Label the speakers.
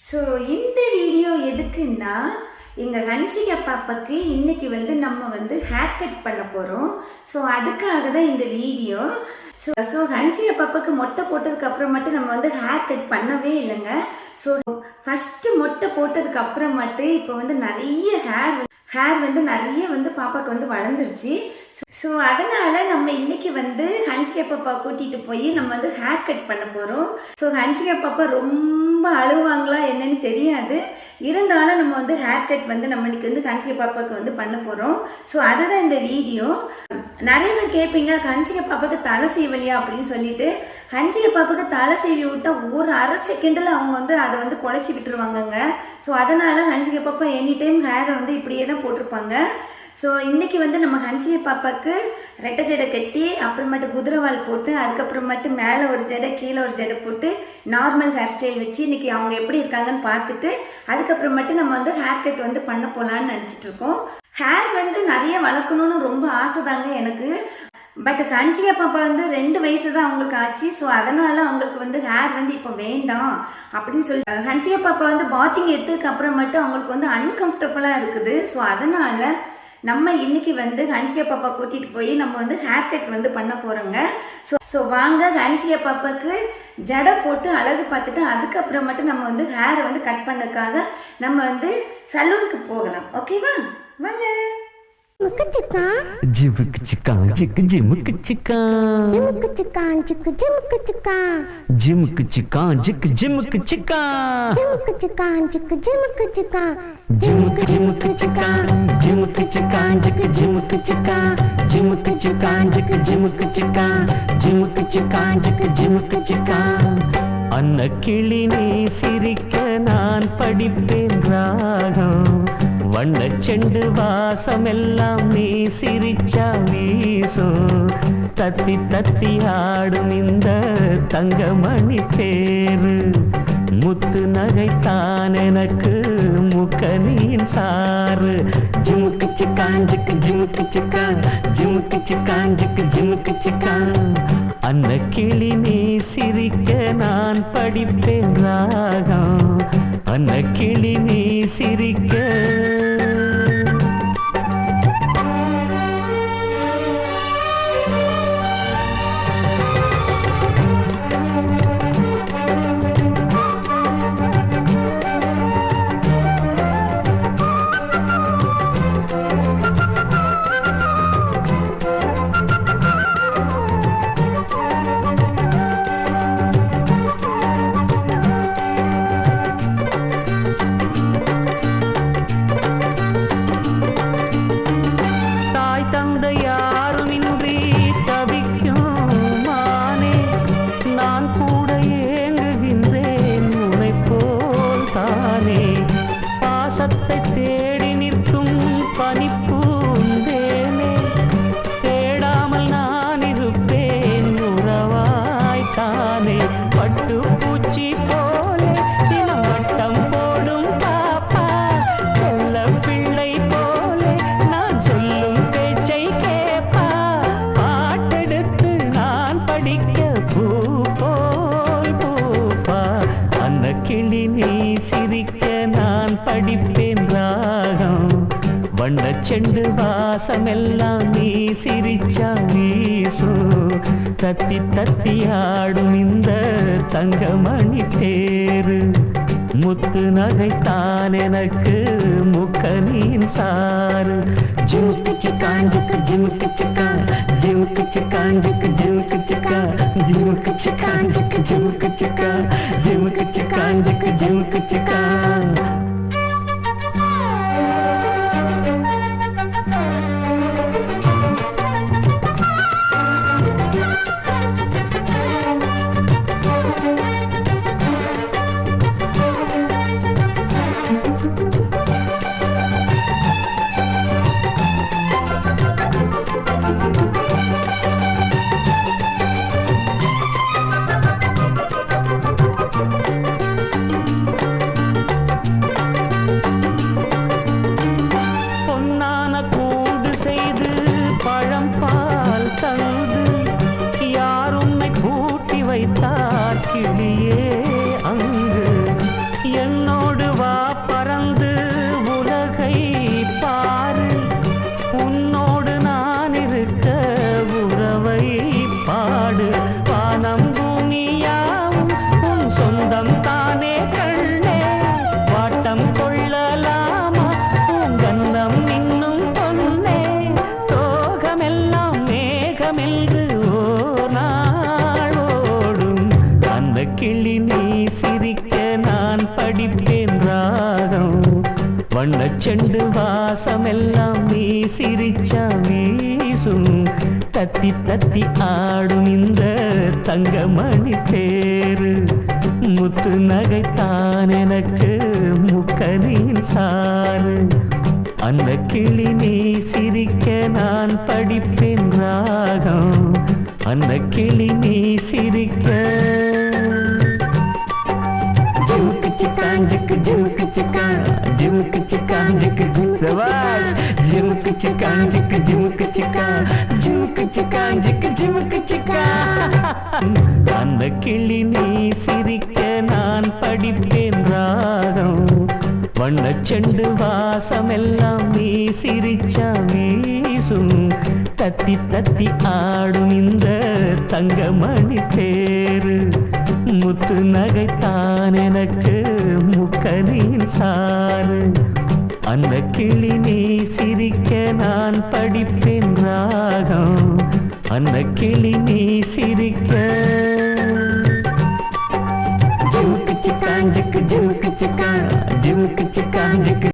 Speaker 1: So இந்த video எதுக்குன்னா, எங்கள் ஹன்சிகா பாப்பாக்கு இன்னைக்கு நம்ம ஹேர் கட் பண்ண போகிறோம். ஸோ அதுக்காக தான் இந்த வீடியோ. ஸோ ஹன்சிகா பாப்பாக்கு மொட்டை போட்டதுக்கு அப்புறமேட்டு நம்ம ஹேர் கட் பண்ணவே இல்லைங்க. ஸோ ஃபஸ்ட்டு மொட்டை போட்டதுக்கு அப்புறமேட்டு இப்போ நிறைய ஹேர் நிறைய பாப்பாவுக்கு வளர்ந்துருச்சு. ஸோ அதனால் நம்ம இன்னைக்கு ஹன்சிகா பாப்பா கூட்டிகிட்டு போய் நம்ம ஹேர் கட் பண்ண போகிறோம். ஸோ ஹன்சிகா பாப்பா ரொம்ப அழுவாங்களா என்னன்னு தெரியாது. இருந்தாலும் நம்ம ஹேர் கட் நம்ம இன்னைக்கு ஹன்சிகா பாப்பாவுக்கு பண்ண போகிறோம். ஸோ அதுதான் இந்த வீடியோ. நிறைய பேர் கேட்பீங்க, ஹன்சிகா பாப்பாவுக்கு தலை சீவலியா அப்படின்னு சொல்லிட்டு. ஹன்சிகா பாப்பாவுக்கு தலை சீவி விட்டால் ஒரு அரை செகண்டில் அவங்க அதை குழச்சி விட்டுருவாங்கங்க. ஸோ அதனால் ஹன்சிகா பாப்பா எனி டைம் ஹேரை இப்படியே தான் போட்டிருப்பாங்க. ஸோ இன்றைக்கி நம்ம ஹன்சிகா பாப்பாவுக்கு ரெட்டை ஜடை கட்டி அப்புறமேட்டு குதிரைவால் போட்டு அதுக்கப்புறமேட்டு மேலே ஒரு ஜடை கீழே ஒரு ஜடை போட்டு நார்மல் ஹேர் ஸ்டைல் வச்சு இன்றைக்கி அவங்க எப்படி இருக்காங்கன்னு பார்த்துட்டு அதுக்கப்புறமேட்டு நம்ம ஹேர் கட் பண்ண போகலான்னு நினச்சிட்ருக்கோம். ஹேர் நிறைய வளர்க்கணும்னு ரொம்ப ஆசை தாங்க எனக்கு. பட் ஹன்சிகா பாப்பா 2 வயசு தான் அவங்களுக்கு ஆச்சு. ஸோ அதனால் அவங்களுக்கு ஹேர் இப்போ வேண்டாம் அப்படின்னு சொல்லி ஹன்சிகா பாப்பா பாத்திங் எடுத்ததுக்கு அப்புறமேட்டு அவங்களுக்கு அன்கம்ஃபர்டபுளாக இருக்குது. ஸோ அதனால் நம்ம இன்னைக்கு ஹன்சிகா பாப்பா கூட்டிகிட்டு போய் நம்ம ஹேர் கட் பண்ண போகிறோங்க. ஸோ வாங்க ஹன்சிகா பாப்பாவுக்கு ஜடை போட்டு அழகு பார்த்துட்டு அதுக்கப்புறமேட்டு நம்ம ஹேரை கட் பண்ணதுக்காக நம்ம சலூனுக்கு போகலாம். ஓகேவா? வாங்க.
Speaker 2: முக்குச்சிக்கா ஜிமுக்குச்சிக்கா ஜிக்கு ஜிமுக்குச்சிக்கா ஜிமுக்குச்சிக்கா ஜிக்கு ஜிமுக்குச்சிக்கா ஜிமுக்குச்சிக்கா ஜிக்கு ஜிமுக்குச்சிக்கா ஜிமுக்குச்சிக்கா ஜிக்கு ஜிமுக்குச்சிக்கா ஜிமுக்கு ஜிமுக்குச்சிக்கா ஜிமுக்குச்சிக்கா ஜிக்கு ஜிமுக்குச்சிக்கா ஜிமுக்குச்சிக்கா ஜிக்கு ஜிமுக்குச்சிக்கா ஜிமுக்குச்சிக்கா ஜிக்கு ஜிமுக்குச்சிக்கா அன்ன கிளி நீ சிரிக்க நான் படிப்பேன் ராகம் வண்ண செண்டு வாசமெல்லாம் நீ சிரிச்சா வீசும் தத்தி தத்தி ஆடும் இந்த தங்கமணி தேரு முத்து நகைத்தான் எனக்கு முக்கனியின் சாறு ஜிமுக்கு சிக்காஞ்சுக்கு ஜிமுக்கு சிக்கா ஜிமுக்கு சிக்காஞ்சுக்கு ஜிமுக்கு சிக்கா அன்ன கிளி நீ சிரிக்க நான் படிப்பேன் ராகம் அன்ன கிளி நீ சிரிக்க பாசத்தை தேடி நிற்கும் பனிப்பூந்தேனே தேடாமல் நான் இருப்பேன் உறவாய்த்தானே பட்டு பூச்சி போலே தினம் வட்டம் போடும் பாப்பா சொல்ல பிள்ளை போலே நான் சொல்லும் பேச்சை கேப்பா பாட்டெடுத்து நான் படிக்க பூ போல் பூப்பா அந்த கிளி நீ சிரிக்க நான் படிப்பேன் ராகம் வண்ண செண்டு வாசமெல்லாம் நீ சிரிச்சா வீசு தத்தி தத்தி ஆடும் இந்த தங்கமணி தேரு முத்து நகைத்தான் எனக்கு முக்கனியின் சாறு ஜிமுக்கு சிக்காஞ்சுக்கு ஜிமுக்கு சிக்கா ஜிமுக்கு சிக்காஞ்சுக்கு ஜிமுக்கு சிக்கா ஜிமுக்கு சிக்காஞ்சுக்கு ஜிமுக்கு சிக்கா ஜிமுக்கு சிக்காஞ்சுக்கு ஜிமுக்கு சிக்கா படிப்பேன் ராகம். வண்ணச்செண்டு வாசமெல்லாம் நீ சிரிச்சா வீசும். தத்தி தத்தி ஆடும் இந்த தங்கமணி தேரு. முத்து நகைத்தான் எனக்கு முக்கனின் சாறு. அந்த கிளி நீ சிரிக்க நான் படிப்பேன் ராகம். அந்த கிளி நீ சிரிக்க. ஜிமுக்கு சிக்கான் ஜிக்கு ஜிமுக்கு சிக்கான் ஜிமுக்கு சிக்கான் ஜிக்கு சபாஷ். ஜிமுக்கு சிக்கான் ஜிக்கு ஜிமுக்கு சிக்கான் ஜிமுக்கு சிக்கான் ஜிக்கு ஜிமுக்கு சிக்கான். அந்த கிளி நீ சிரிக்க நான் படிப்பேன் ராகம். வண்ணச்செண்டு வாசமெல்லாம் நீ சிரிச்சா வீசும். தத்தி தத்தி ஆடும் இந்த தங்கமணி தேரு. முத்து நகைத்தான் எனக்கு முக்கனின் சாறு. அந்த கிளி நீ சிரிக்க நான் படிப்பேன் ராகம். அந்த கிளி நீ சிரிக்க. ஜிமுக்கு சிக்கான் ஜிக்கு ஜிமுக்கு சிக்கான் ஜிமுக்கு சிக்கான் ஜிக்கு